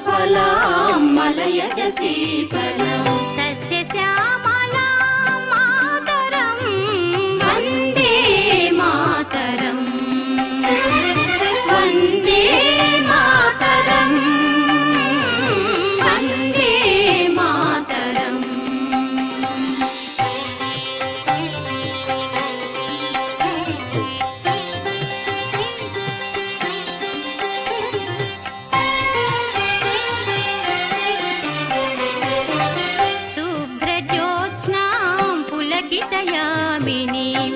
फलां मलयज शीतलां सस्यश्यामलां मातरं वन्दे मातरं वन्दे मातरं वन्दे मातरम् शुभ्रज्योत्स्नां पुलकितयामिनीं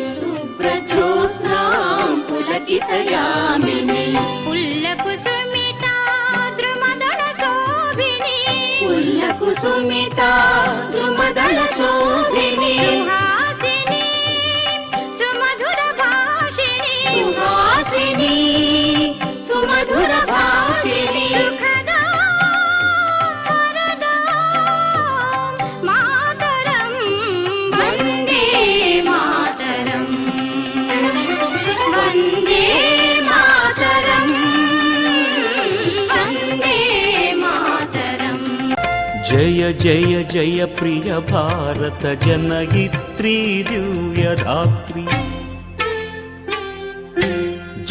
पुल्लकुसुमिता द्रुमदलशोभिनी पुल्लकुसुमिता द्रुमदलशोभिनी सुहासिनी सुमधुरभाषिणी सुहासिनी सुमधुरभाषिणी सुखदा वरदा मातरं वन्दे मातरं वन्दे मातरं वन्दे मातरम् जय जय जय प्रिय भारत जनयित्री दिव्यधात्री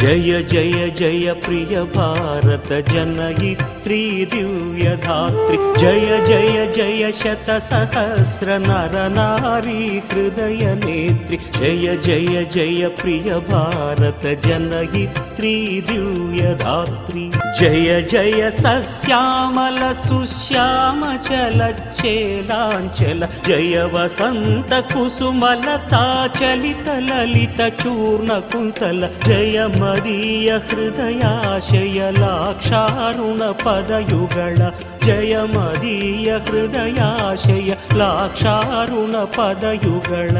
जय जय जय प्रिय भारत जनयित्री दिव्यधात्री जय जय जय शतसहस्र नर नारी हृदय नेत्री जय जय जय प्रिय भारत जनयित्री दिव्यधात्री जय जय सस्यामल सुश्याम चल चेलांचल जय वसंत कुसुमलता चलित ललित चूर्ण कुंतल जय मदीय हृदयाशय लाक्षारुण पदयुगळ जय मदीय हृदयाशय लाक्षारुण पदयुगळ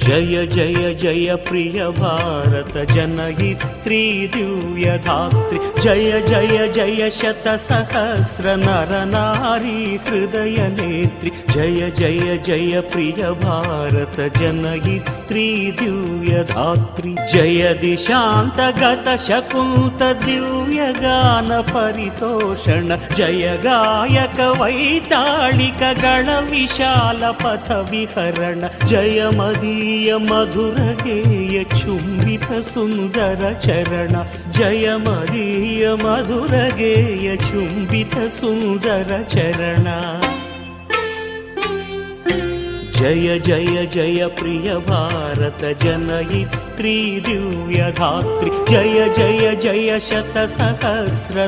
जय जय जय प्रिय भारत जनयित्री दिव्यधात्री जय जय जय शतसहस्र नर नारी हृदय नेत्री जय जय जय प्रिय भारत जनयित्री दिव्यधात्री जय दिशान्तगत शकुंत दिव्य गान परितोषण जय गायक वैताళిక गण विशाल पथ विहरण जय मदीय मधुर गेय चुंबित सुंदर चरण जय मदीय मधुर गेय चुंबित सुंदर चरण जय जय जय प्रिय भारत जनयित्री दिव्यधात्री जय जय जय शतसहस्र